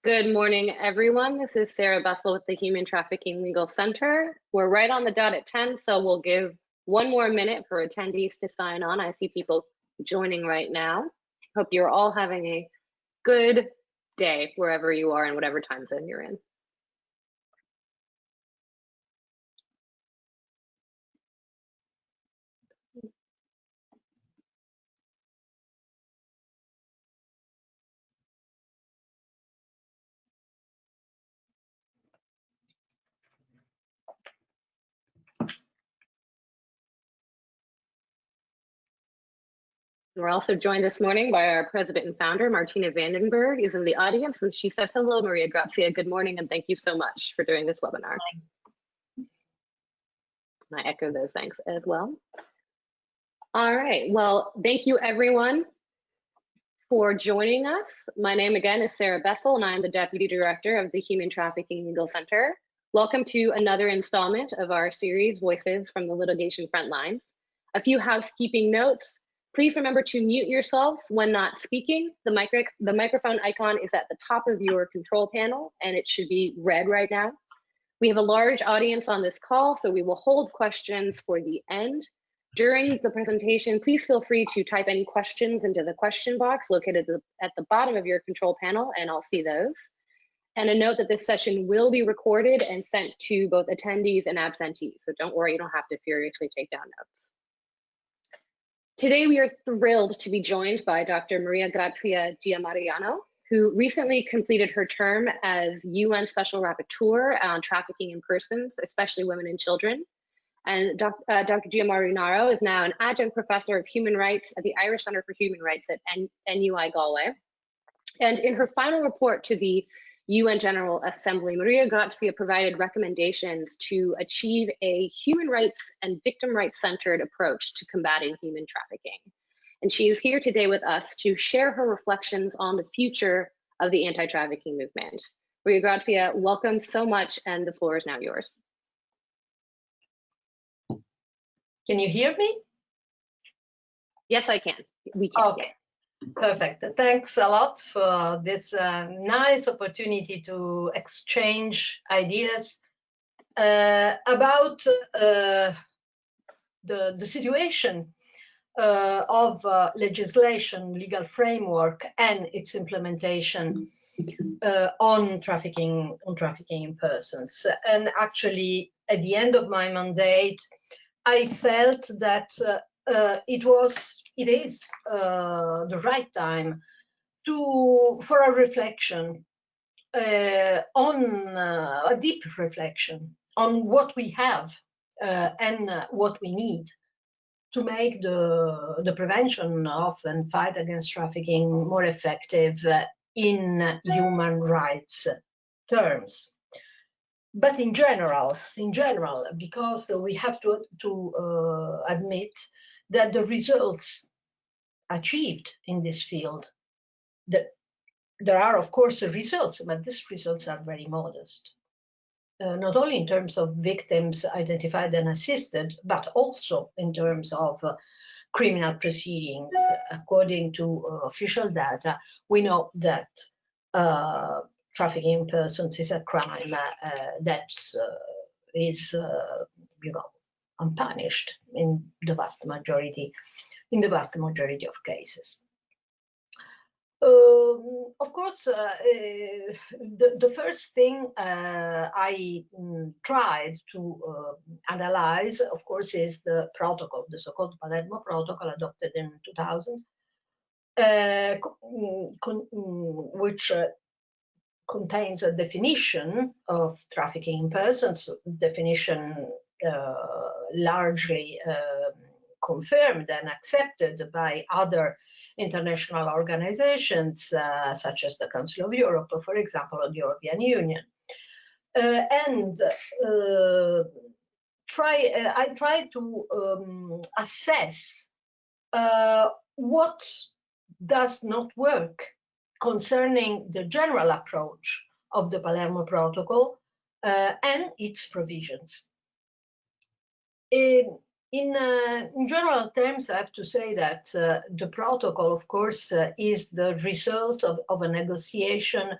Good morning, everyone. This is Sarah Bessel with the Human Trafficking Legal Center. We're right on the dot at 10, so we'll give one more minute for attendees to sign on. I see people joining right now. Hope you're all having a good day wherever you are and whatever time zone you're in. We're also joined this morning by our president and founder, Martina Vandenberg, is in the audience, and she says, hello, Maria Grazia, good morning, and thank you so much for doing this webinar. And I echo those thanks as well. All right, well, thank you everyone for joining us. My name again is Sarah Bessel, and I'm the Deputy Director of the Human Trafficking Legal Center. Welcome to another installment of our series, Voices from the Litigation Frontlines. A few housekeeping notes. Please remember to mute yourself when not speaking. The microphone icon is at the top of your control panel, and it should be red right now. We have a large audience on this call, so we will hold questions for the end. During the presentation, please feel free to type any questions into the question box located at the bottom of your control panel, and I'll see those. And a note that this session will be recorded and sent to both attendees and absentees, so don't worry, you don't have to furiously take down notes. Today, we are thrilled to be joined by Dr. Maria Grazia Giammarinaro, who recently completed her term as UN Special Rapporteur on trafficking in persons, especially women and children. And Dr. Giammarinaro is now an adjunct professor of human rights at the Irish Centre for Human Rights at NUI Galway. And in her final report to the UN General Assembly, Maria Grazia provided recommendations to achieve a human rights and victim rights centered approach to combating human trafficking. And she is here today with us to share her reflections on the future of the anti-trafficking movement. Maria Grazia, welcome so much, and the floor is now yours. Can you hear me? Yes, I can. We can. Okay. Perfect. Thanks a lot for this nice opportunity to exchange ideas about the situation of legislation, legal framework, and its implementation on trafficking in persons. And actually, at the end of my mandate, I felt that it is the right time for a reflection on a deep reflection on what we have and what we need to make the prevention of and fight against trafficking more effective in human rights terms. But in general, because we have to admit that the results achieved in this field, there are of course results, but these results are very modest. Not only in terms of victims identified and assisted, but also in terms of criminal proceedings. According to official data, we know that trafficking in persons is a crime that is, unpunished in the vast majority of cases. Of course, the first thing I tried to analyze, of course, is the protocol, the so-called Palermo Protocol adopted in 2000, which contains a definition of trafficking in persons, definition largely confirmed and accepted by other international organizations, such as the Council of Europe, for example, or the European Union. I tried to assess what does not work concerning the general approach of the Palermo Protocol and its provisions. In general terms, I have to say that the protocol, of course, is the result of a negotiation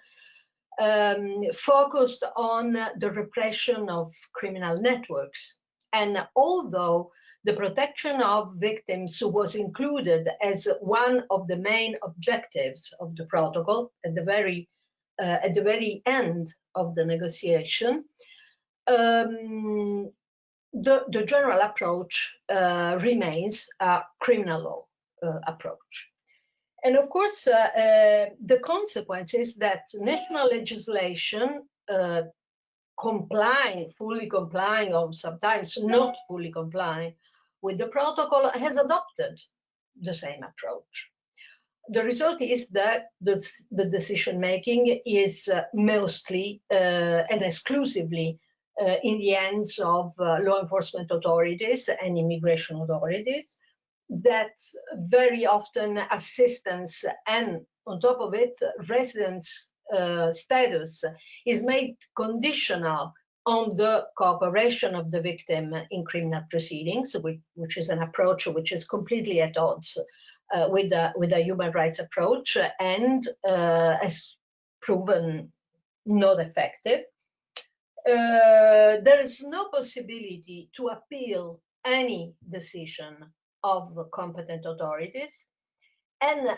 focused on the repression of criminal networks. And although the protection of victims was included as one of the main objectives of the protocol at the very end of the negotiation, the general approach remains a criminal law approach. And of course, the consequence is that national legislation fully complying, or sometimes not fully complying with the protocol, has adopted the same approach. The result is that the decision-making is mostly and exclusively in the hands of law enforcement authorities and immigration authorities, that very often assistance and, on top of it, residence status is made conditional on the cooperation of the victim in criminal proceedings, which is an approach which is completely at odds with a human rights approach and has proven not effective. There is no possibility to appeal any decision of competent authorities. And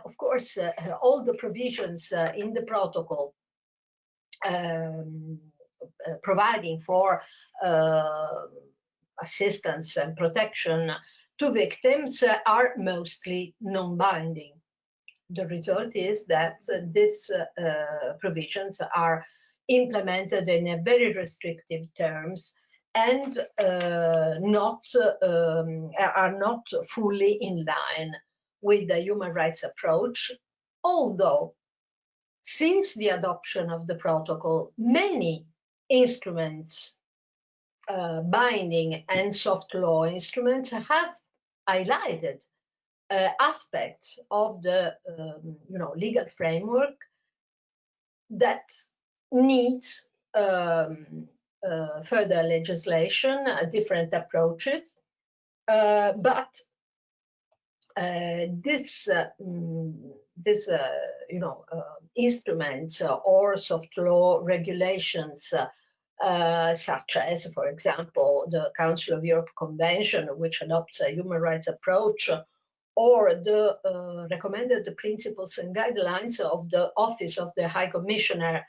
of course, all the provisions in the protocol providing for assistance and protection to victims are mostly non-binding. The result is that these provisions are implemented in a very restrictive terms and are not fully in line with the human rights approach, although since the adoption of the protocol, many instruments, binding and soft law instruments, have highlighted aspects of the legal framework that needs further legislation, different approaches, but this instruments or soft law regulations, such as, for example, the Council of Europe Convention, which adopts a human rights approach, or the recommended principles and guidelines of the Office of the High Commissioner,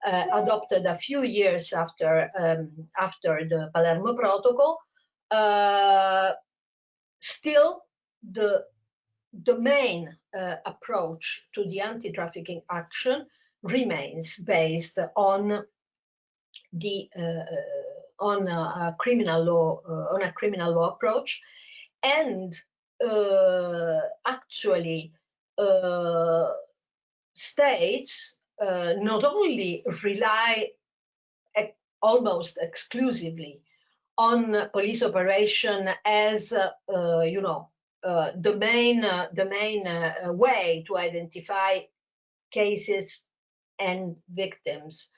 adopted a few years after the Palermo Protocol, still the main approach to the anti-trafficking action remains based on a criminal law approach, and actually states not only rely almost exclusively on police operation as the main way to identify cases and victims,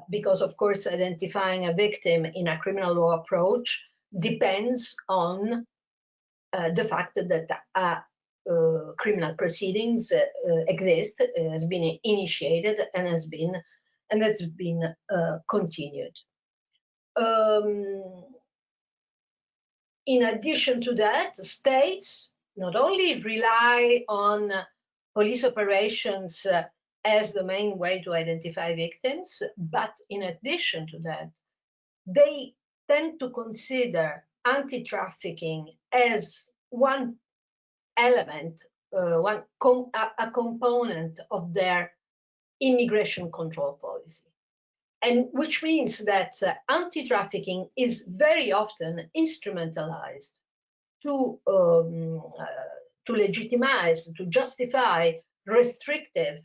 because of course identifying a victim in a criminal law approach depends on the fact that criminal proceedings exist, has been initiated, and has been continued. In addition to that, states not only rely on police operations as the main way to identify victims, but in addition to that, they tend to consider anti-trafficking as one element, a component of their immigration control policy. And which means that anti-trafficking is very often instrumentalized to legitimize, to justify restrictive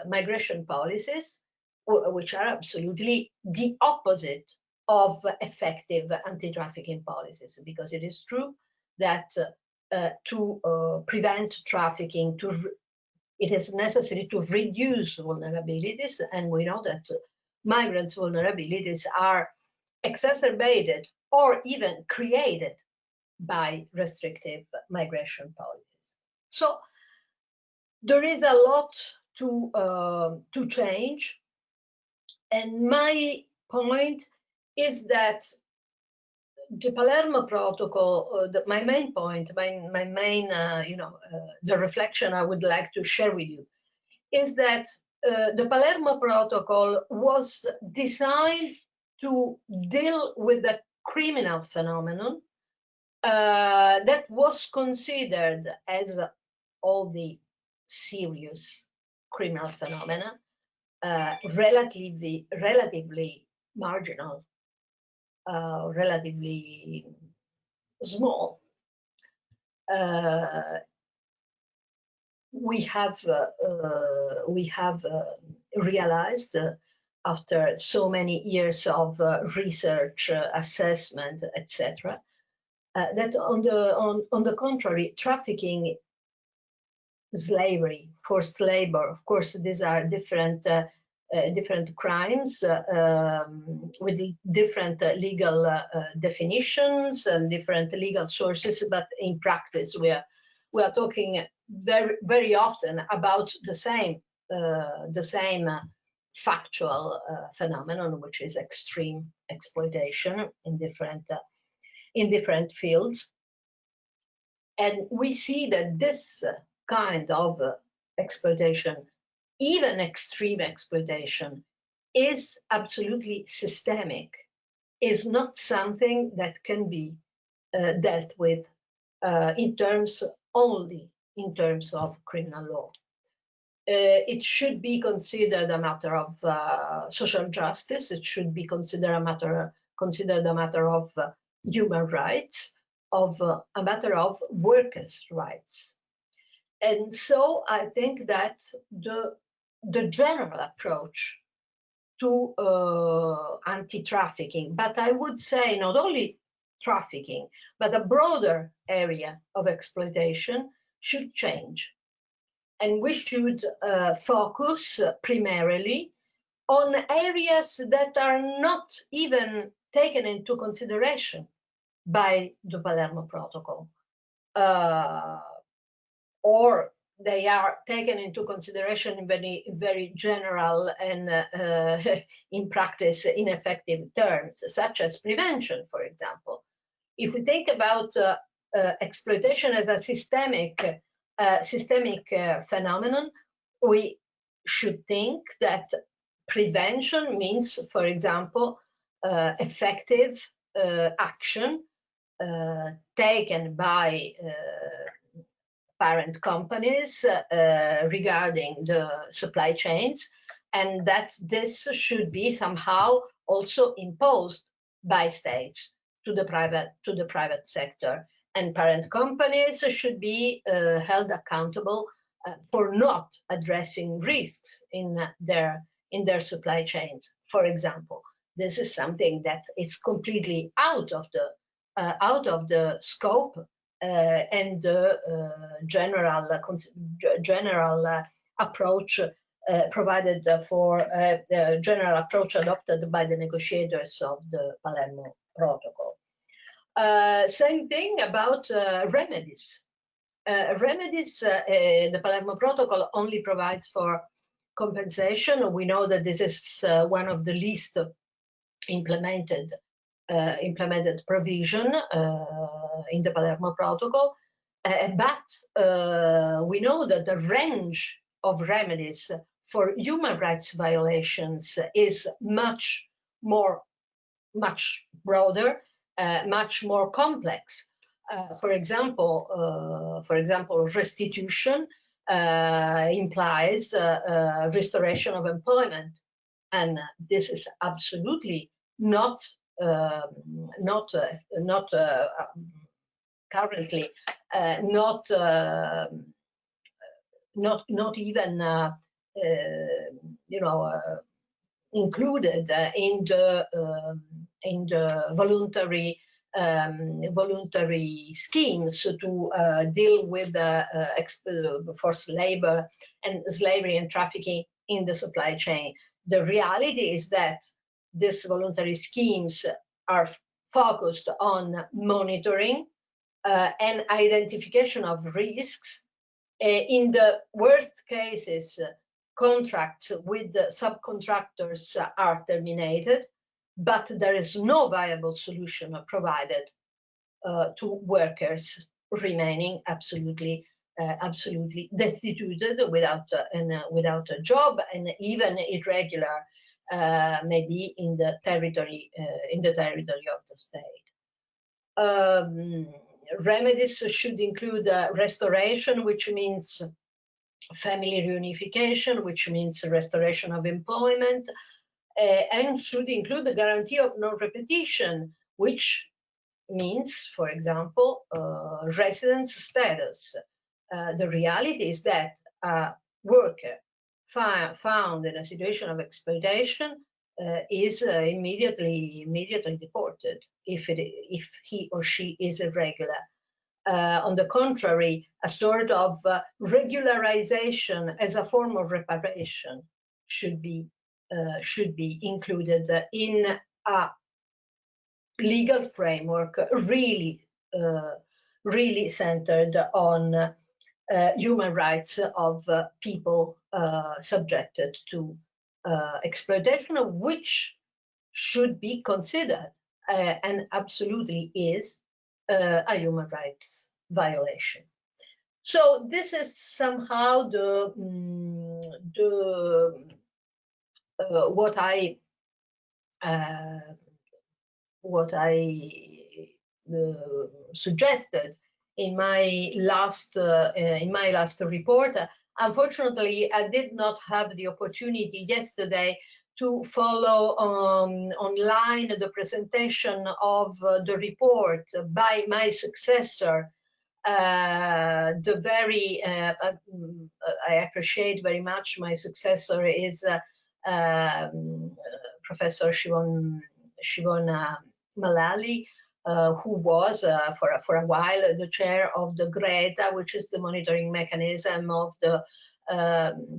migration policies, which are absolutely the opposite of effective anti-trafficking policies. Because it is true that to prevent trafficking, it is necessary to reduce vulnerabilities, and we know that migrants' vulnerabilities are exacerbated or even created by restrictive migration policies. So there is a lot to change. And my point is that the Palermo Protocol, my main point, my main, the reflection I would like to share with you is that the Palermo Protocol was designed to deal with the criminal phenomenon that was considered, as all the serious criminal phenomena, relatively marginal, relatively small. We have realized after so many years of research, assessment, etc., that on the contrary, trafficking, slavery, forced labor, of course, these are different crimes with different legal definitions and different legal sources, but in practice we are talking very often about the same factual phenomenon, which is extreme exploitation in different fields. And we see that this kind of exploitation, even extreme exploitation, is absolutely systemic, is not something that can be dealt with only in terms of criminal law. It should be considered a matter of social justice. It should be considered a matter of human rights, of a matter of workers' rights. And so I think that the general approach to anti-trafficking, but I would say not only trafficking, but a broader area of exploitation should change. And we should focus primarily on areas that are not even taken into consideration by the Palermo Protocol, or they are taken into consideration in very general and in practice ineffective terms, such as prevention, for example. If we think about exploitation as a systemic phenomenon, we should think that prevention means, for example, effective action taken by parent companies regarding the supply chains, and that this should be somehow also imposed by states to the private sector, and parent companies should be held accountable for not addressing risks in their supply chains. For example, this is something that is completely out of the scope and the general approach provided for the general approach adopted by the negotiators of the Palermo Protocol. Same thing about remedies. The Palermo Protocol only provides for compensation. We know that this is one of the least implemented provision in the Palermo Protocol, but we know that the range of remedies for human rights violations is much broader, much more complex. For example, restitution implies restoration of employment, and this is absolutely not currently not even included in the voluntary schemes to deal with forced labor and slavery and trafficking in the supply chain. The reality is that these voluntary schemes are focused on monitoring and identification of risks. In the worst cases, contracts with the subcontractors are terminated, but there is no viable solution provided to workers remaining absolutely destituted without a job, and even irregular, maybe in the territory of the state. Remedies should include restoration, which means family reunification, which means restoration of employment, and should include the guarantee of non-repetition, which means, for example, residence status. The reality is that a worker found in a situation of exploitation is immediately deported if he or she is irregular. On the contrary, a sort of regularization as a form of reparation should be included in a legal framework really centered on human rights of people subjected to exploitation, which should be considered and absolutely is a human rights violation. So this is somehow what I suggested in my last report. Unfortunately, I did not have the opportunity yesterday to follow online the presentation of the report by my successor. I appreciate very much my successor is Professor Shivona Malali, who was for a while the chair of the GRETA, which is the monitoring mechanism of the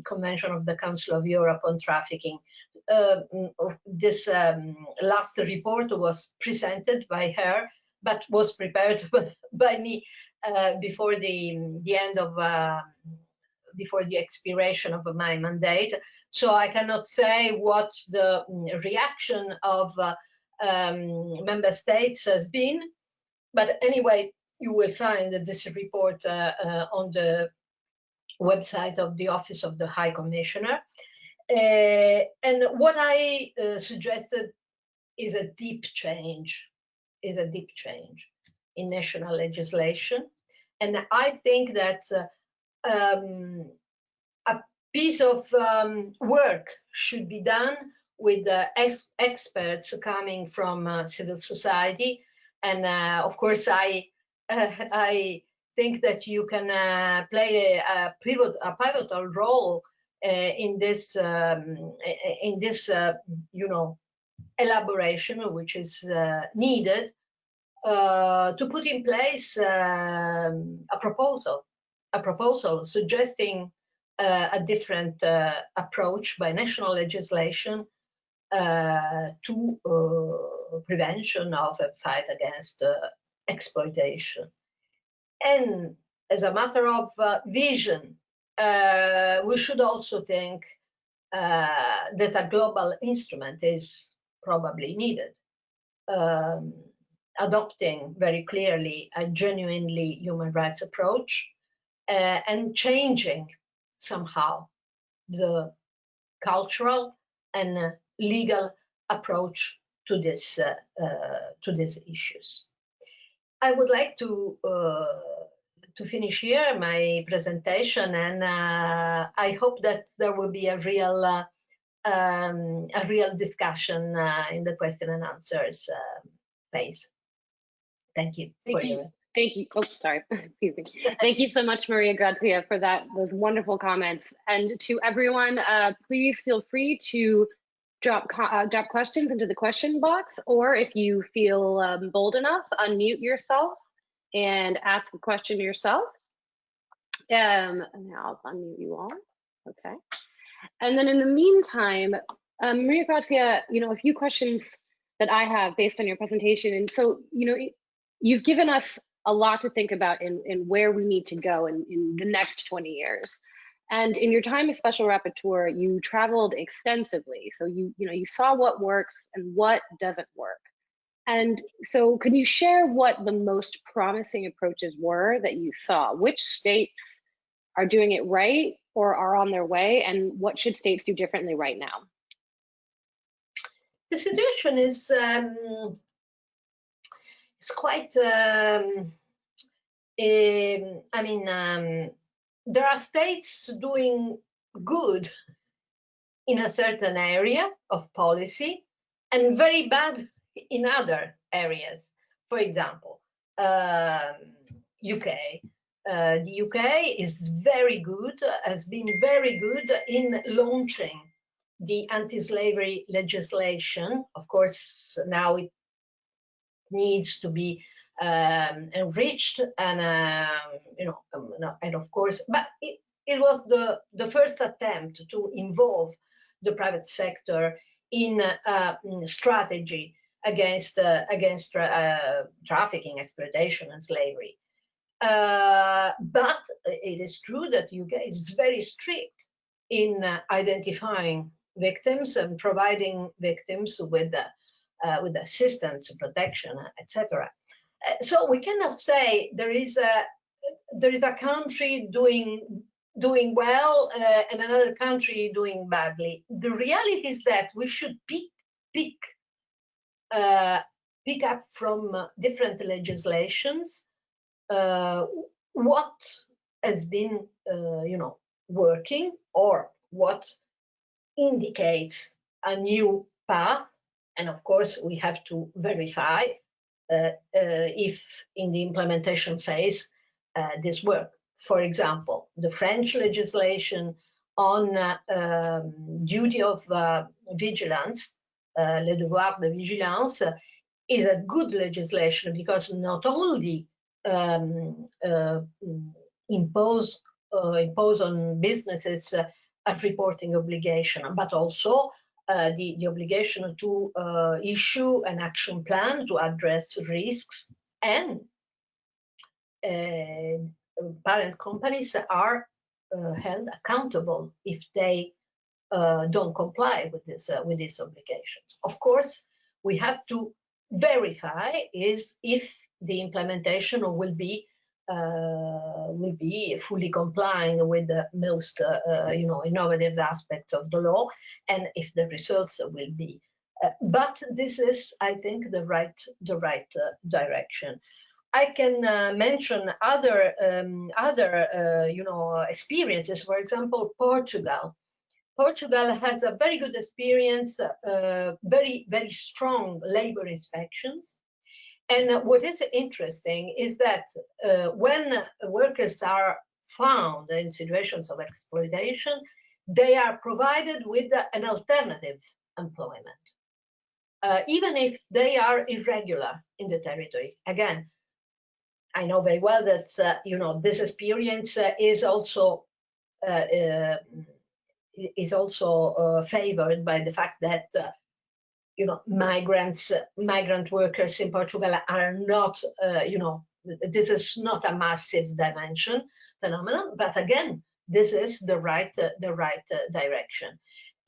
Convention of the Council of Europe on Trafficking. This last report was presented by her, but was prepared by me before the expiration of my mandate. So I cannot say what the reaction of member states has been, but anyway, you will find this report on the website of the Office of the High Commissioner. And what I suggested is a deep change in national legislation. And I think that a piece of work should be done with experts coming from civil society. And of course, I think that you can play a pivotal role in this elaboration, which is needed to put in place a proposal suggesting a different approach by national legislation to prevention of a fight against exploitation. And as a matter of vision, we should also think that a global instrument is probably needed, adopting very clearly a genuinely human rights approach and changing somehow the cultural and legal approach to these issues. I would like to finish here my presentation, and I hope that there will be a real discussion in the question and answers phase. Thank you. Thank you. Oh, sorry. Excuse me. Thank you so much, Maria Grazia, for those wonderful comments. And to everyone, please feel free to drop questions into the question box, or if you feel bold enough, unmute yourself and ask a question yourself. Now I'll unmute you all. Okay. And then in the meantime, Maria Grazia, a few questions that I have based on your presentation. And so, you've given us a lot to think about in where we need to go in the next 20 years. And in your time as Special Rapporteur, you traveled extensively. So you saw what works and what doesn't work. And so can you share what the most promising approaches were that you saw? Which states are doing it right or are on their way? And what should states do differently right now? The situation is it's quite, there are states doing good in a certain area of policy and very bad in other areas. For example, UK. The UK is very good, has been very good in launching the anti-slavery legislation. Of course, now it needs to be enriched and and of course, but it was the first attempt to involve the private sector in strategy against trafficking, exploitation, and slavery. But it is true that UK is very strict in identifying victims and providing victims with assistance, protection, etc. So we cannot say there is a country doing well and another country doing badly. The reality is that we should pick up from different legislations what has been working or what indicates a new path. And of course, we have to verify if in the implementation phase this works. For example, the French legislation on duty of vigilance, le devoir de vigilance, is a good legislation because not only impose on businesses a reporting obligation, but also the obligation to issue an action plan to address risks, and parent companies are held accountable if they don't comply with these obligations. Of course, we have to verify if the implementation will be fully complying with the most innovative aspects of the law, and if the results will be. But this is, I think, the right direction. I can mention other experiences. For example, Portugal. Portugal has a very good experience, very strong labor inspections. And what is interesting is that when workers are found in situations of exploitation, they are provided with an alternative employment, even if they are irregular in the territory. Again, I know very well that this experience is also favored by the fact that migrant workers in Portugal are not, this is not a massive dimension phenomenon, but again, this is the right direction.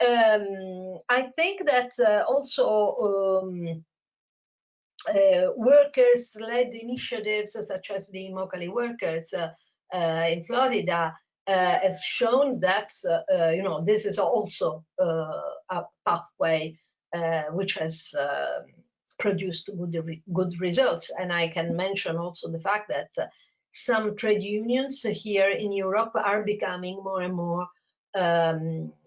I think that also workers-led initiatives such as the Immokalee workers in Florida has shown that this is also a pathway which has produced good results. And I can mention also the fact that some trade unions here in Europe are becoming more and more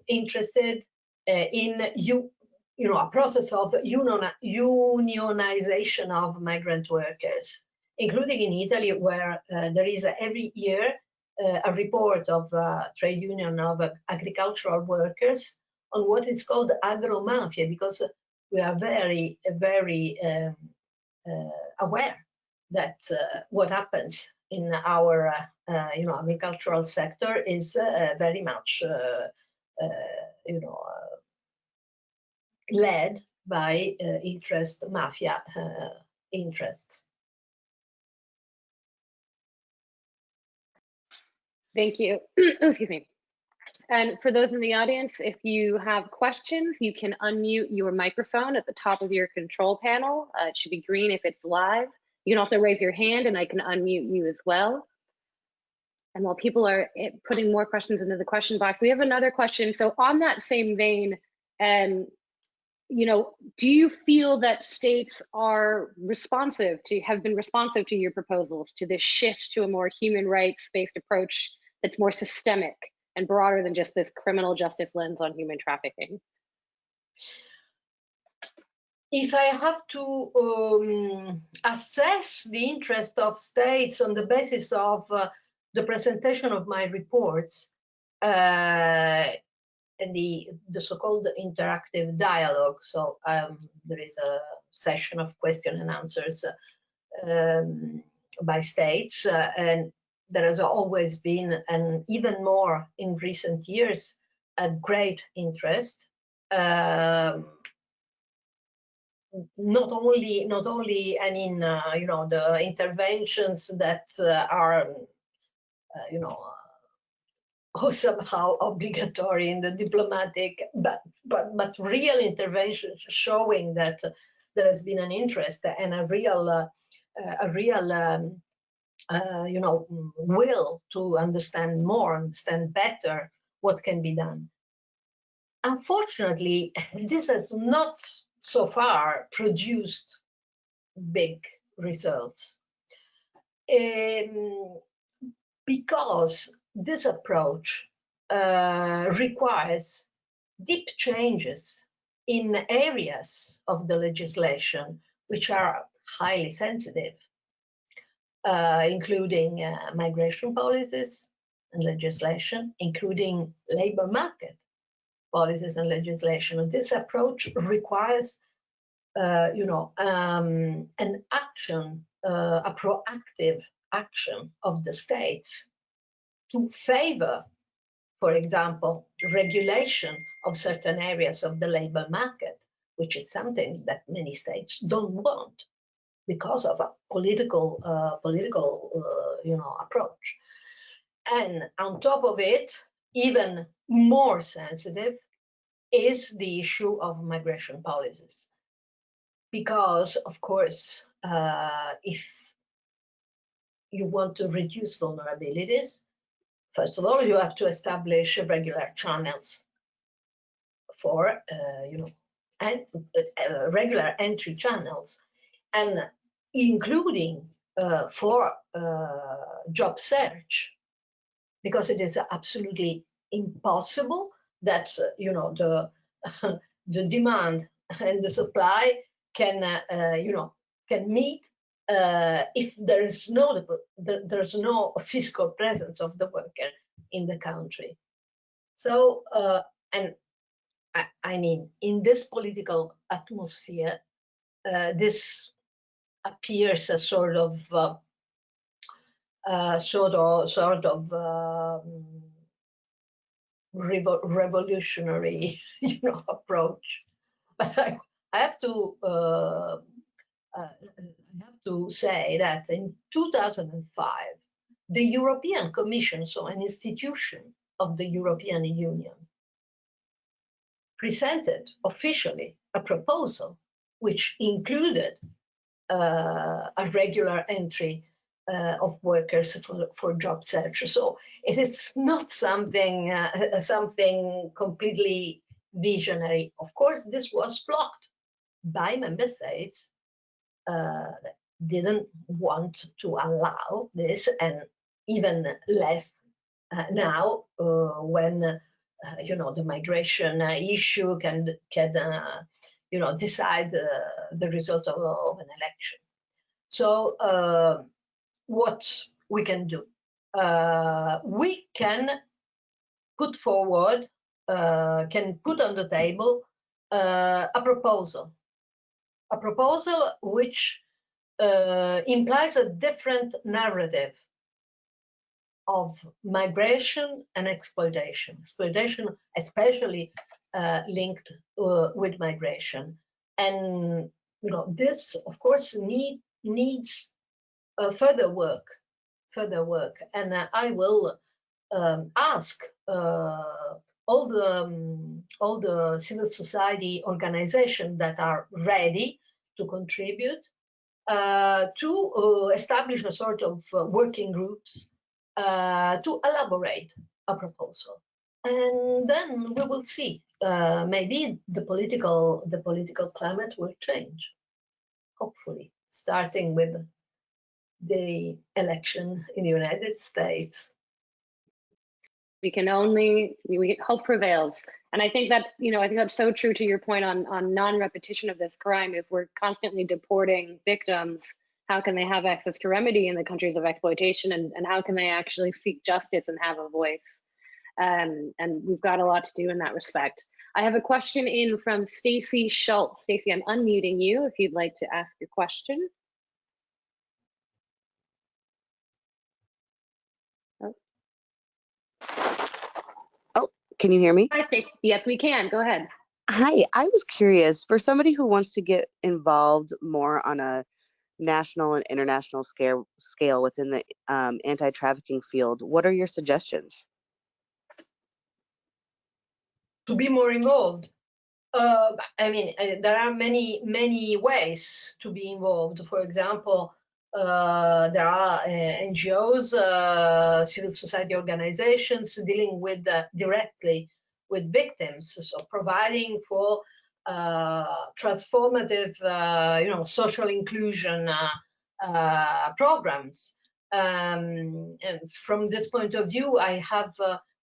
interested in a process of unionization of migrant workers, including in Italy, where there is every year a report of trade union of agricultural workers on what is called agro-mafia, because we are very aware that what happens in our agricultural sector is very much led by mafia interests. Thank you. Excuse me. And for those in the audience, if you have questions, you can unmute your microphone at the top of your control panel. It should be green if it's live. You can also raise your hand and I can unmute you as well. And while people are putting more questions into the question box, we have another question. So on that same vein, you know, do you feel that states are have been responsive to your proposals, to this shift to a more human rights-based approach that's more systemic and broader than just this criminal justice lens on human trafficking? If I have to assess the interest of states on the basis of the presentation of my reports and the so-called interactive dialogue, so there is a session of question and answers by states, and there has always been, and even more in recent years, a great interest. Not only, I mean, you know, the interventions that are, you know, somehow obligatory in the diplomatic, but real interventions showing that there has been an interest and a real, you know, will to understand more, understand better what can be done. Unfortunately, this has not so far produced big results, because this approach requires deep changes in areas of the legislation which are highly sensitive, including migration policies and legislation, including labor market policies and legislation. This approach requires, you know, an action, a proactive action of the states to favor, for example, regulation of certain areas of the labor market, which is something that many states don't want because of a political, you know, approach. And on top of it, even more sensitive is the issue of migration policies. Because, of course, if you want to reduce vulnerabilities, first of all, you have to establish regular channels for, you know, and regular entry channels, and including for job search, because it is absolutely impossible that you know, the demand and the supply can you know, can meet if there's no physical presence of the worker in the country. So and I mean, in this political atmosphere, this appears a sort of revolutionary, you know, approach. But I have to say that in 2005, the European Commission, so an institution of the European Union, presented officially a proposal which included a regular entry of workers for job search. So it is not something something completely visionary. Of course, this was blocked by member states that didn't want to allow this, and even less now when you know, the migration issue can you know, decide the result of an election. So what we can do? We can put forward, can put on the table a proposal which implies a different narrative of migration and exploitation. Exploitation especially linked with migration. And you know, this of course needs further work. And I will ask all the civil society organizations that are ready to contribute, to establish a sort of working groups to elaborate a proposal. And then we will see. Maybe the political climate will change, hopefully, starting with the election in the United States. We hope prevails. And I think that's, I think that's so true to your point on non-repetition of this crime. If we're constantly deporting victims, how can they have access to remedy in the countries of exploitation, and how can they actually seek justice and have a voice? And we've got a lot to do in that respect. I have a question in from Stacy Schultz. Stacy, I'm unmuting you if you'd like to ask your question. Oh, can you hear me? Hi, Stacy. Yes, we can. Go ahead. Hi, I was curious, for somebody who wants to get involved more on a national and international scale within the anti-trafficking field, what are your suggestions? To be more involved. I mean, there are many ways to be involved. For example, there are NGOs, civil society organizations dealing with directly with victims, so providing for transformative, social inclusion programs. And from this point of view, I have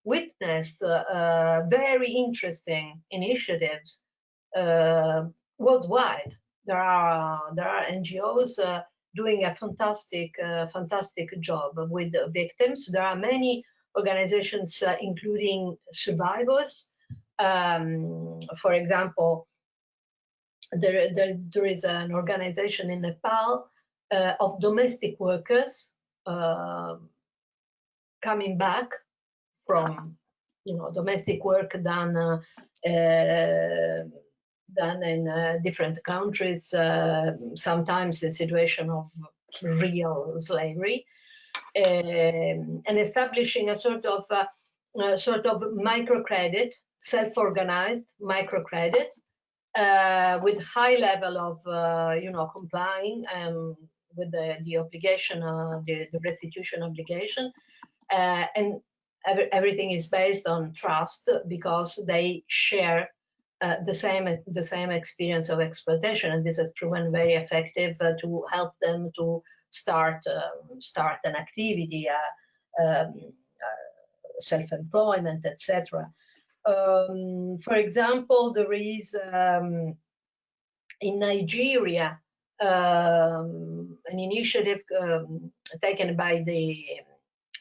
witnessed very interesting initiatives worldwide. There are NGOs doing a fantastic job with victims. There are many organizations, including survivors. For example, there is an organization in Nepal of domestic workers coming back from domestic work done in different countries, sometimes in situation of real slavery, and establishing a sort of microcredit, self-organized microcredit, with high level of complying with the obligation, the restitution obligation, and everything is based on trust, because they share the same experience of exploitation, and this has proven very effective to help them to start an activity, self-employment, etc. For example, there is in Nigeria an initiative taken by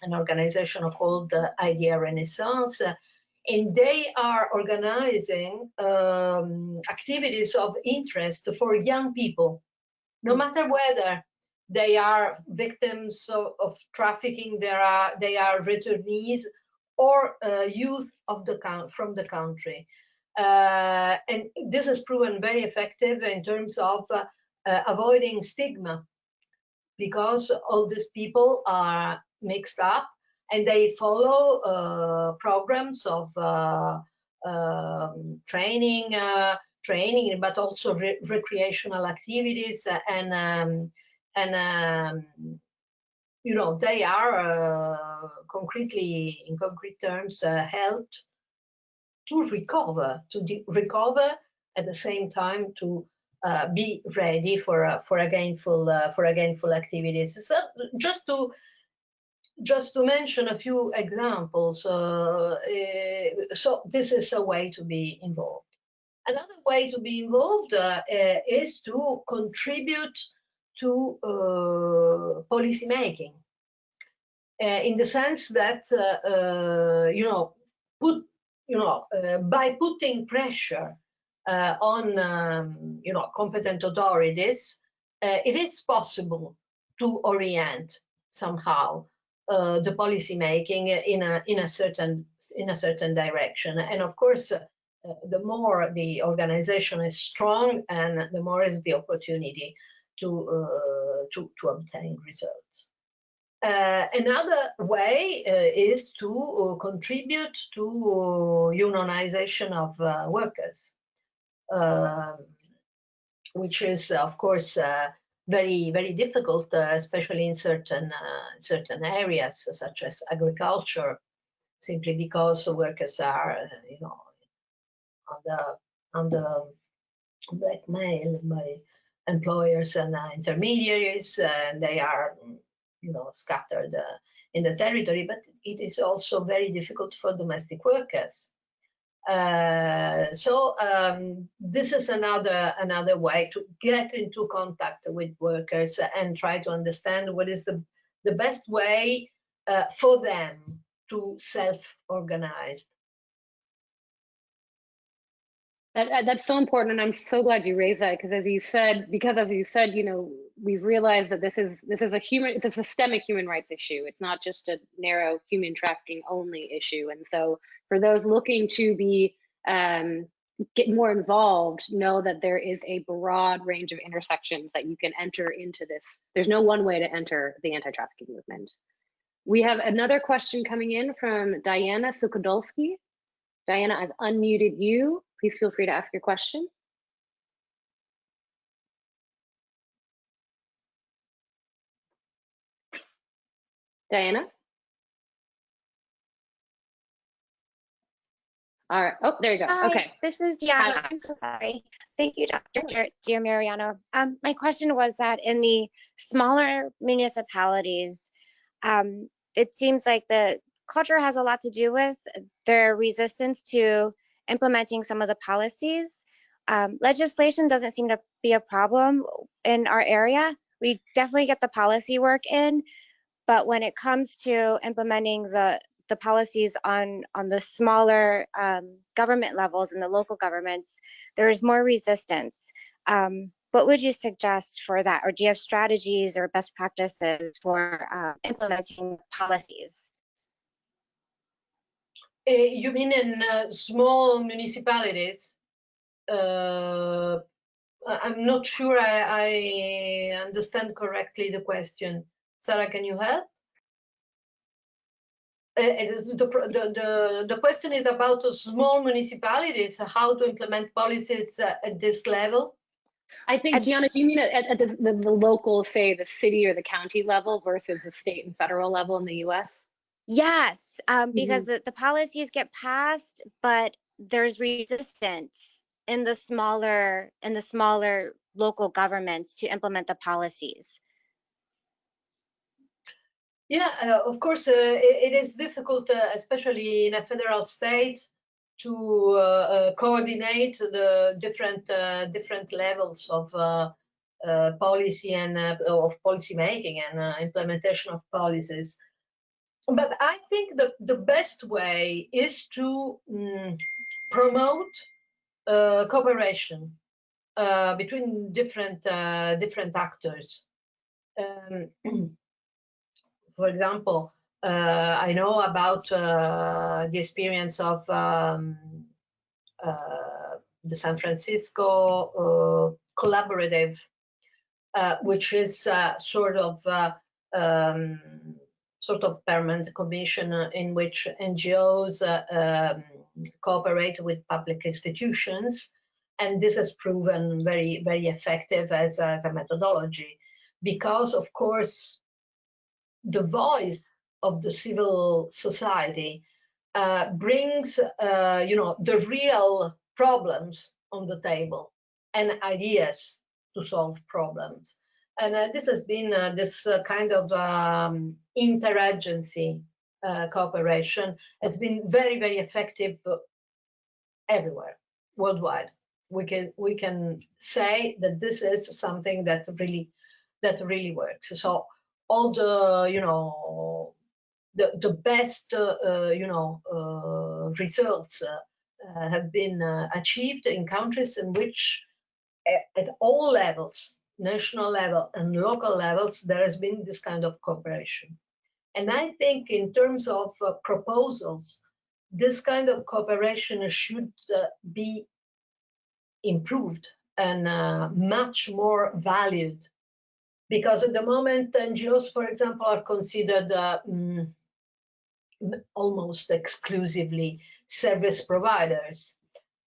an organization called Idea Renaissance, and they are organizing activities of interest for young people, no matter whether they are victims of trafficking, they are returnees, or youth from the country. And this has proven very effective in terms of avoiding stigma, because all these people are mixed up and they follow programs of training, but also recreational activities, and they are in concrete terms helped to recover, at the same time to be ready for gainful activities. So just to mention a few examples, so this is a way to be involved. Another way to be involved is to contribute to policy making, in the sense that by putting pressure on competent authorities, it is possible to orient somehow the policy making in a certain direction. And of course, the more the organization is strong, and the more is the opportunity to obtain results. Another way is to contribute to unionization of workers, which is, of course, very, very difficult, especially in certain areas, such as agriculture, simply because the workers are, under blackmail by employers and intermediaries, and they are, scattered in the territory. But it is also very difficult for domestic workers. So this is another way to get into contact with workers and try to understand what is the best way for them to self-organize. That's so important, and I'm so glad you raised that, because as you said, we've realized that this is it's a systemic human rights issue. It's not just a narrow human trafficking only issue. And so for those looking to be get more involved, know that there is a broad range of intersections that you can enter into this. There's no one way to enter the anti-trafficking movement. We have another question coming in from Diana Sukadolski. Diana, I've unmuted you. Please feel free to ask your question. Diana? All right. Oh, there you go. Hi, okay. This is Diana. I'm so sorry. Thank you, Dr. Giammarinaro. My question was that in the smaller municipalities, it seems like the culture has a lot to do with their resistance to implementing some of the policies. Legislation doesn't seem to be a problem in our area. We definitely get the policy work in, but when it comes to implementing the policies on the smaller government levels and the local governments, there is more resistance. What would you suggest for that? Or do you have strategies or best practices for implementing policies? You mean in small municipalities? I'm not sure I understand correctly the question. Sarah, can you help? The question is about small municipalities, how to implement policies at this level. I think, Gianna, do you mean at the local, say, the city or the county level versus the state and federal level in the U.S.? Yes, because the policies get passed, but there's resistance in the smaller local governments to implement the policies. Yeah, of course, it is difficult, especially in a federal state, to coordinate the different levels of policy and of policy making and implementation of policies. But I think the best way is to promote cooperation between different actors. For example, I know about the experience of the San Francisco collaborative, which is sort of permanent commission in which NGOs cooperate with public institutions, and this has proven very, very effective as a methodology, because of course the voice of the civil society brings the real problems on the table and ideas to solve problems. And this has been this kind of interagency cooperation has been very, very effective everywhere, worldwide. We can say that this is something that really works. So all the the best results have been achieved in countries in which at all levels, national level and local levels, there has been this kind of cooperation. And I think in terms of proposals, this kind of cooperation should be improved and much more valued because at the moment NGOs, for example, are considered almost exclusively service providers.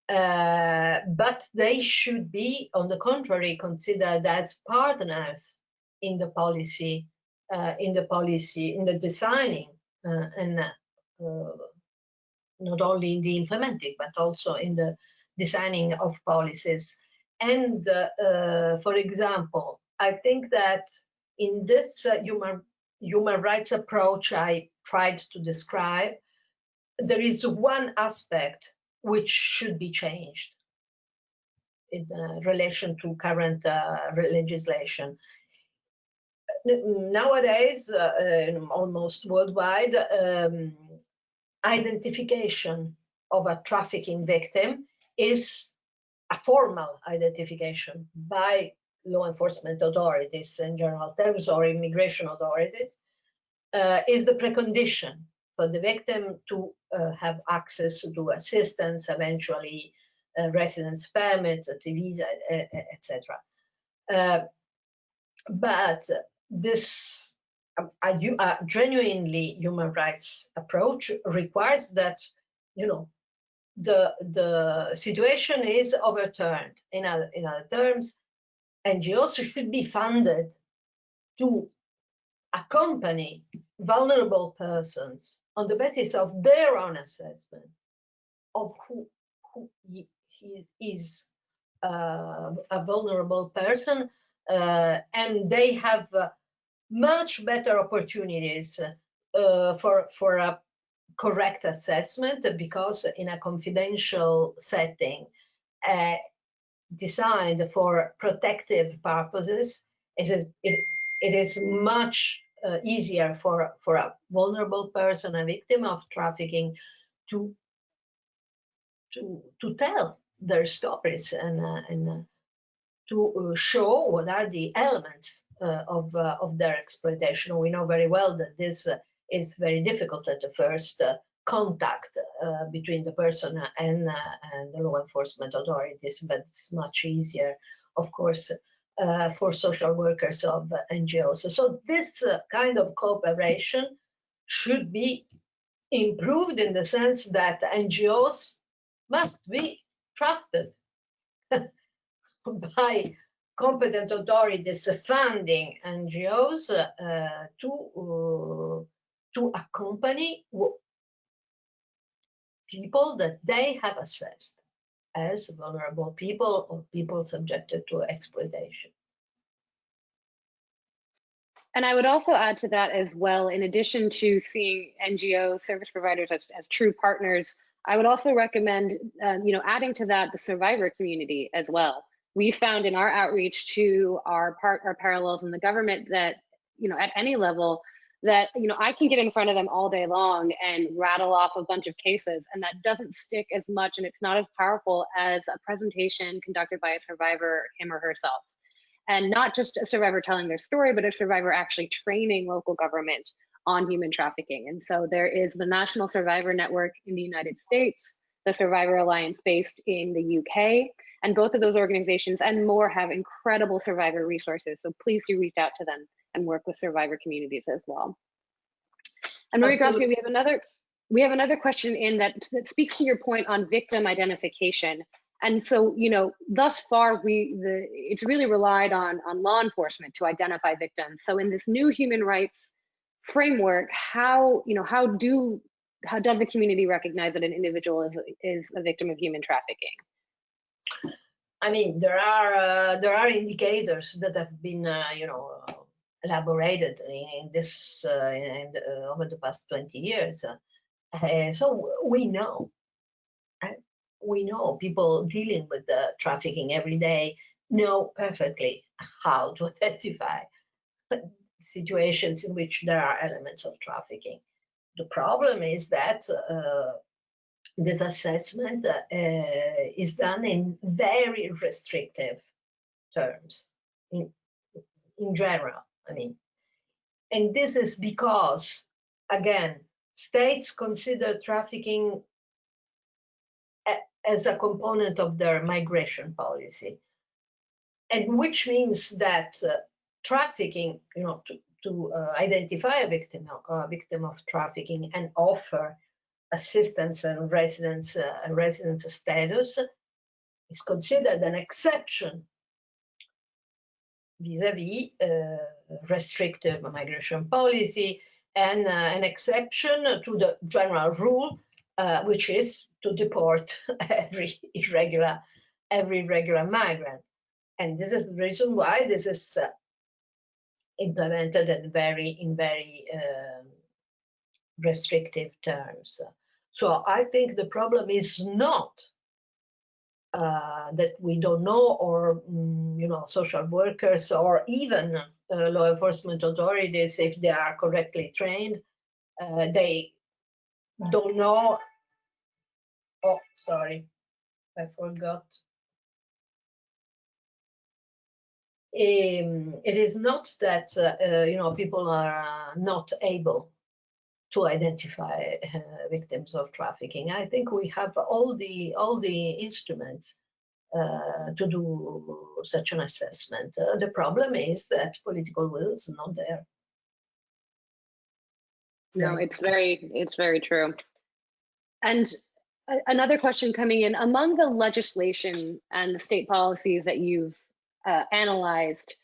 But they should be, on the contrary, considered as partners in the policy, in the designing, and not only in the implementing, but also in the designing of policies. And for example, I think that in this human rights approach I tried to describe, there is one aspect which should be changed in relation to current legislation. Nowadays, almost worldwide, identification of a trafficking victim is a formal identification by law enforcement authorities in general terms, or immigration authorities, is the precondition for the victim to have access to assistance, eventually residence permit, visa, etc. But this genuinely human rights approach requires that, you know, the situation is overturned. In other terms, NGOs should be funded to accompany vulnerable persons on the basis of their own assessment of who he is a vulnerable person, and they have much better opportunities for a correct assessment, because in a confidential setting designed for protective purposes, it is much easier for a vulnerable person, a victim of trafficking, to tell their stories and to show what are the elements of their exploitation. We know very well that this is very difficult at the first contact between the person and the law enforcement authorities, but it's much easier, of course, for social workers of NGOs. So this kind of cooperation should be improved in the sense that NGOs must be trusted by competent authorities funding NGOs to accompany people that they have assessed as vulnerable people or people subjected to exploitation. And I would also add to that as well, in addition to seeing NGO service providers as true partners, I would also recommend, adding to that the survivor community as well. We found in our outreach to our parallels in the government that, at any level, that, I can get in front of them all day long and rattle off a bunch of cases, and that doesn't stick as much, and it's not as powerful as a presentation conducted by a survivor, him or herself. And not just a survivor telling their story, but a survivor actually training local government on human trafficking. And so there is the National Survivor Network in the United States, the Survivor Alliance based in the UK, and both of those organizations and more have incredible survivor resources. So please do reach out to them and work with survivor communities as well. And Maria Grazia, we have another question in that speaks to your point on victim identification. And so, thus far, it's really relied on law enforcement to identify victims. So in this new human rights framework, how does the community recognize that an individual is a victim of human trafficking? I mean, there are indicators that have been, elaborated in this over the past 20 years. So we know. We know people dealing with trafficking every day know perfectly how to identify situations in which there are elements of trafficking. The problem is that this assessment is done in very restrictive terms, in general, I mean. And this is because, again, states consider trafficking as a component of their migration policy, and which means that trafficking, to identify a victim of trafficking and offer assistance and residence status is considered an exception vis-à-vis restrictive migration policy and an exception to the general rule, which is to deport every irregular migrant. And this is the reason why this is implemented in very restrictive terms. So I think the problem is not that we don't know, or social workers, or even law enforcement authorities, if they are correctly trained, they don't know. Oh, sorry, I forgot. It is not that people are not able to identify victims of trafficking. I think we have all the instruments to do such an assessment. The problem is that political will is not there. No, it's very true. And another question coming in: among the legislation and the state policies that you've analyzed,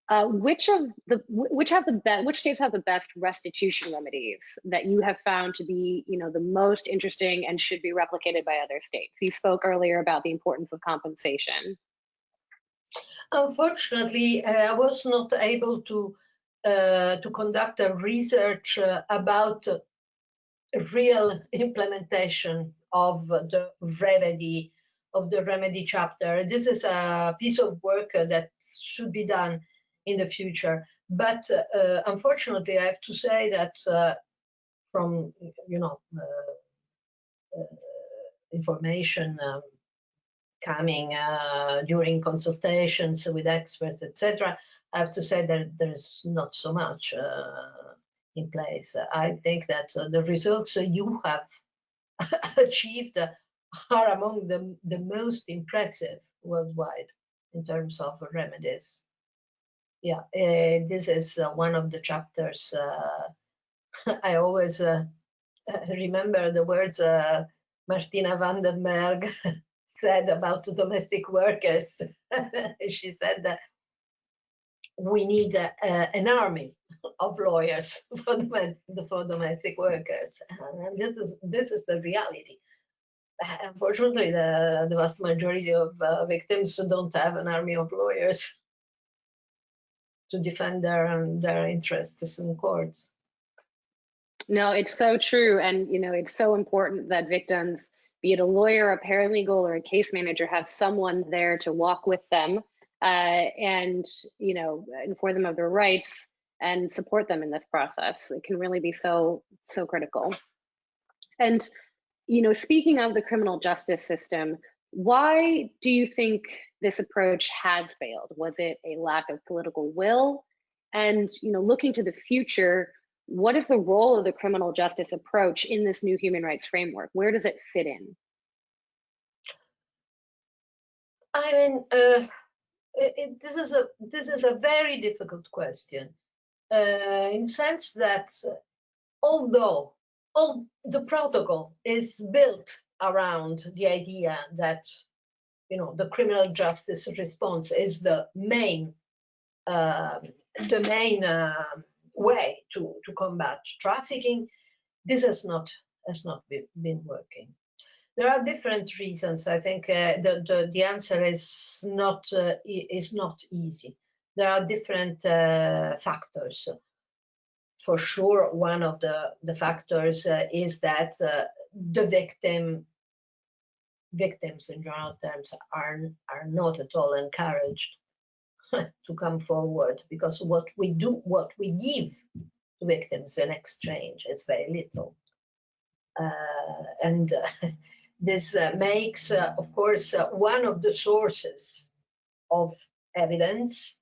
which states have the best restitution remedies that you have found to be, the most interesting and should be replicated by other states? You spoke earlier about the importance of compensation. Unfortunately, I was not able to conduct a research about real implementation of the remedy chapter. This is a piece of work that should be done in the future. But unfortunately, I have to say that from information coming during consultations with experts, etc., I have to say that there is not so much in place. I think that the results you have achieved are among the most impressive worldwide in terms of remedies. Yeah, this is one of the chapters. I always remember the words Martina van den Berg said about domestic workers. She said that we need an army of lawyers for domestic workers, and this is the reality. Unfortunately, the vast majority of victims don't have an army of lawyers to defend their interests in courts. No, it's so true. And, it's so important that victims, be it a lawyer, a paralegal, or a case manager, have someone there to walk with them and, inform them of their rights and support them in this process. It can really be so critical. And, speaking of the criminal justice system, why do you think this approach has failed? Was it a lack of political will? And, looking to the future, what is the role of the criminal justice approach in this new human rights framework? Where does it fit in? I mean, this is a very difficult question, in the sense that although all the protocol is built around the idea that the criminal justice response is the main way to combat trafficking, this has not been working. There are different reasons. I think the answer is not easy. There are different factors. For sure, one of the factors is that the victims in general terms are not at all encouraged to come forward, because what we give to victims in exchange is very little. And this makes, of course, one of the sources of evidence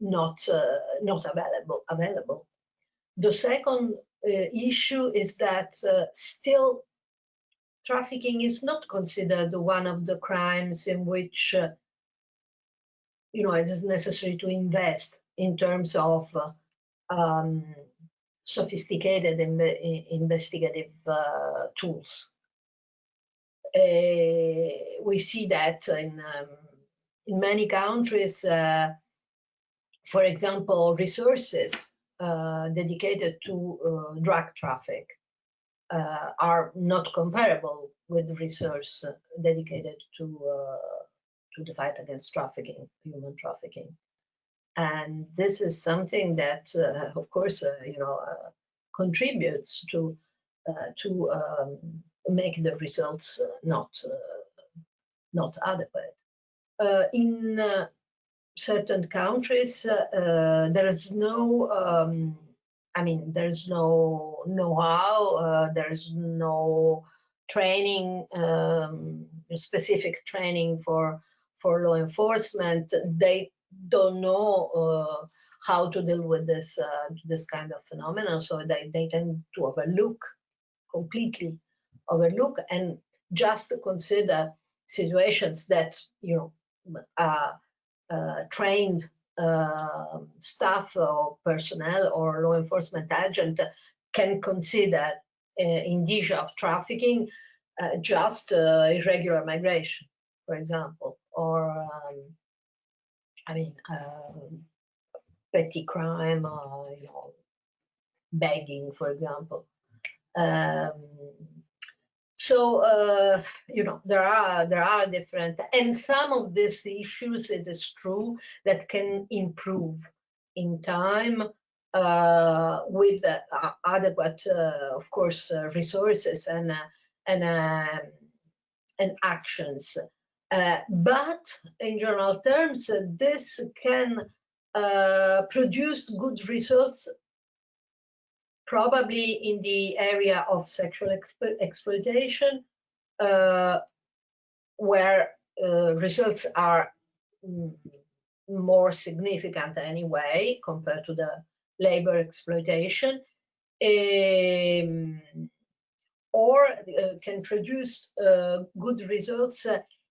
not available. The second issue is that still trafficking is not considered one of the crimes in which it is necessary to invest in terms of sophisticated investigative tools. We see that in many countries, for example, resources dedicated to drug traffic are not comparable with resources dedicated to the fight against trafficking, human trafficking. And this is something that, of course, contributes to make the results not adequate. In certain countries, there is no, there's no know-how, there's no training, specific training for law enforcement. They don't know how to deal with this kind of phenomenon, so they tend to completely overlook, and just consider situations that trained staff or personnel or law enforcement agent can consider indicia of trafficking, just irregular migration, for example, or petty crime, begging, for example. There are different, and some of these issues, it is true, that can improve in time with adequate, of course, resources and actions. But in general terms, this can produce good results, probably in the area of sexual exploitation, where results are more significant anyway compared to the labor exploitation, or can produce good results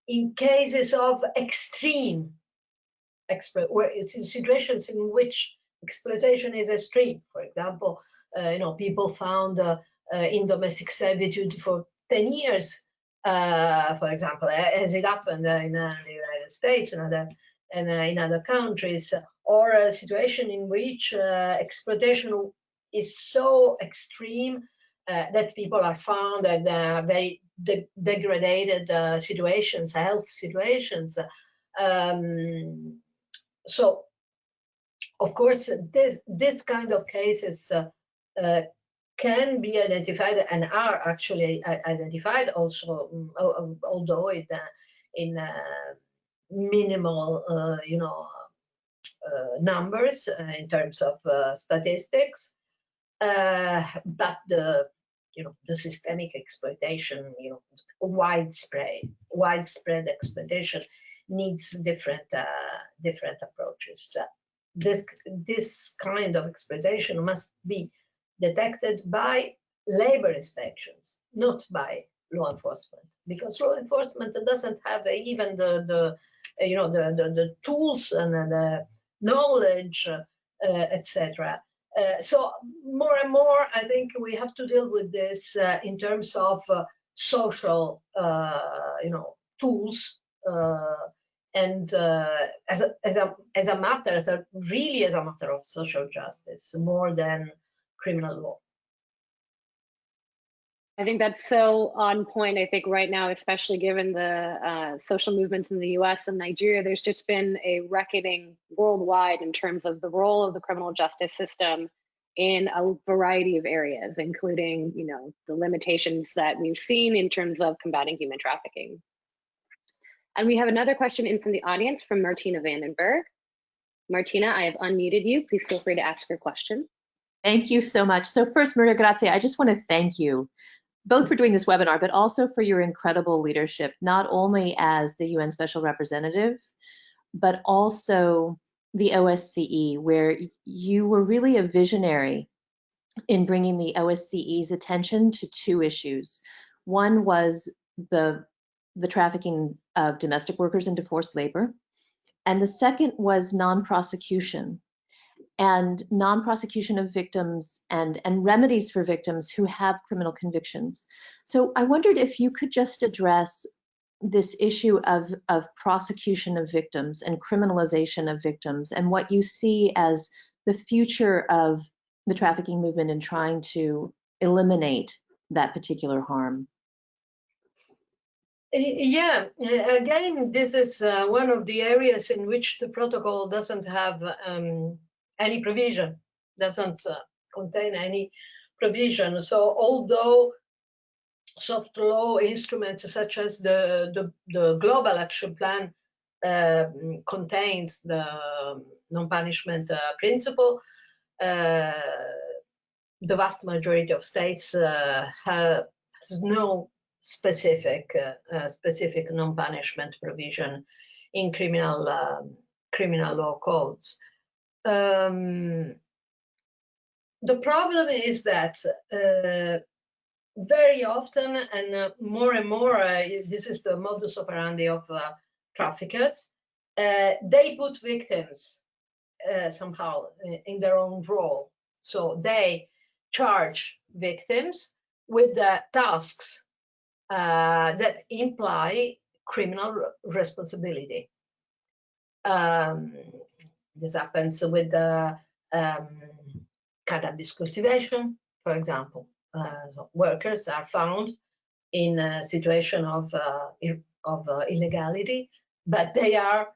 in cases of extreme situations in which exploitation is extreme. For example, people found in domestic servitude for 10 years, for example, as it happened in the United States and in other countries, or a situation in which exploitation is so extreme that people are found in very degraded situations, health situations. So, of course, this kind of cases can be identified and are actually identified also, although in minimal, numbers in terms of statistics. But the systemic exploitation, widespread exploitation needs different approaches. This kind of exploitation must be detected by labor inspections, not by law enforcement, because law enforcement doesn't have even the tools and the knowledge, etc. So more and more, I think we have to deal with this in terms of social, tools, and as a matter of social justice, more than criminal law. I think that's so on point. I think right now, especially given the social movements in the US and Nigeria, there's just been a reckoning worldwide in terms of the role of the criminal justice system in a variety of areas, including, the limitations that we've seen in terms of combating human trafficking. And we have another question in from the audience from Martina Vandenberg. Martina, I have unmuted you. Please feel free to ask your question. Thank you so much. So first, Maria Grazia, I just want to thank you both for doing this webinar, but also for your incredible leadership, not only as the UN Special Representative, but also the OSCE, where you were really a visionary in bringing the OSCE's attention to two issues. One was the trafficking of domestic workers into forced labor, And the second was non-prosecution, and non-prosecution of victims and remedies for victims who have criminal convictions. So I wondered if you could just address this issue of prosecution of victims and criminalization of victims, and what you see as the future of the trafficking movement in trying to eliminate that particular harm. Yeah, again, this is one of the areas in which the protocol doesn't have any provision, doesn't contain any provision. So although soft law instruments such as the Global Action Plan contains the non-punishment principle, the vast majority of states has no specific non-punishment provision in criminal law codes. The problem is that very often, and more, this is the modus operandi of traffickers, they put victims somehow in their own role. So they charge victims with the tasks that imply criminal responsibility. This happens with the cannabis cultivation, for example. So workers are found in a situation of illegality, but they are,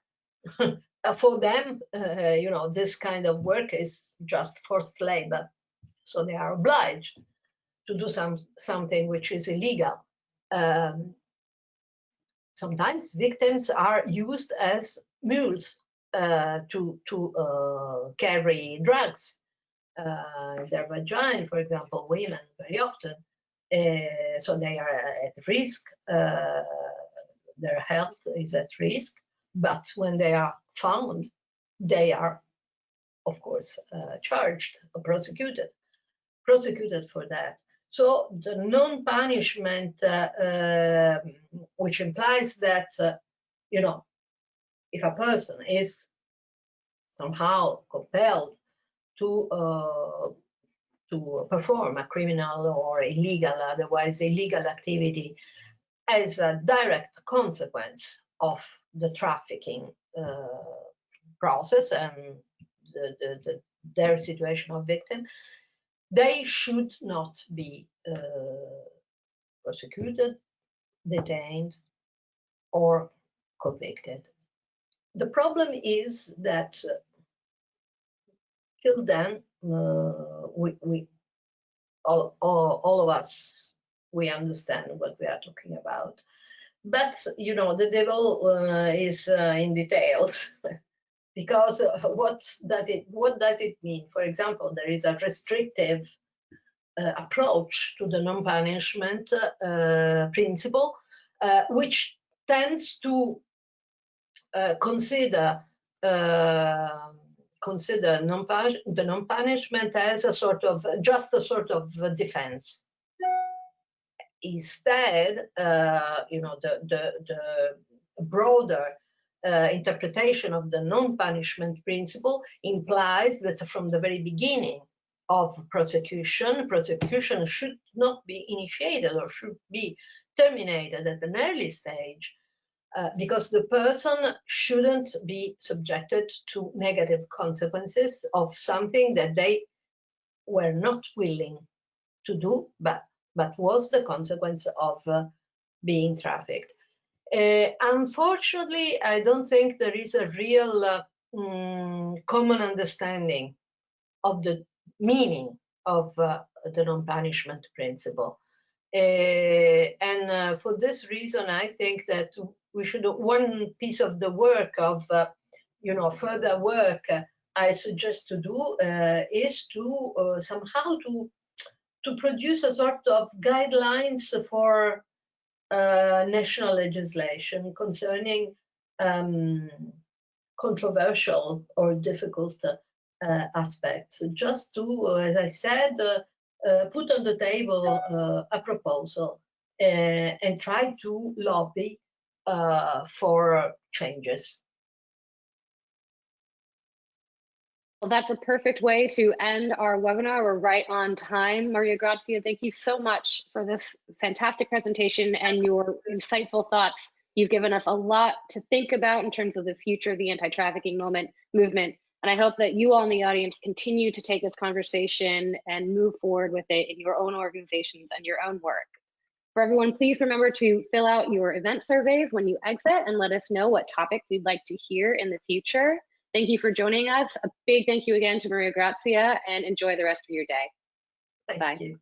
for them, this kind of work is just forced labor. So they are obliged to do something which is illegal. Sometimes victims are used as mules to carry drugs. Their vagina, for example, women very often. So they are at risk, their health is at risk, but when they are found, they are, of course, charged or prosecuted for that. So the non-punishment, which implies that, if a person is somehow compelled to perform a criminal or otherwise illegal activity as a direct consequence of the trafficking process and their situation of victim, they should not be prosecuted, detained, or convicted. The problem is that till then, we all of us, we understand what we are talking about. But, the devil is in details. Because what does it mean? For example, there is a restrictive approach to the non-punishment principle, which tends to consider the non-punishment as just a sort of defense. Instead, the broader interpretation of the non-punishment principle implies that from the very beginning of prosecution should not be initiated or should be terminated at an early stage, because the person shouldn't be subjected to negative consequences of something that they were not willing to do, but was the consequence of being trafficked. Unfortunately, I don't think there is a real common understanding of the meaning of the non-punishment principle. And for this reason, I think that we should, one piece of the work of, further work I suggest to do is to somehow to produce a sort of guidelines for national legislation concerning controversial or difficult aspects, just to, as I said, put on the table a proposal and try to lobby for changes. Well, that's a perfect way to end our webinar. We're right on time. Maria Grazia, thank you so much for this fantastic presentation and your insightful thoughts. You've given us a lot to think about in terms of the future of the anti-trafficking movement. And I hope that you all in the audience continue to take this conversation and move forward with it in your own organizations and your own work. For everyone, please remember to fill out your event surveys when you exit and let us know what topics you'd like to hear in the future. Thank you for joining us. A big thank you again to Maria Grazia, and enjoy the rest of your day. Thank you.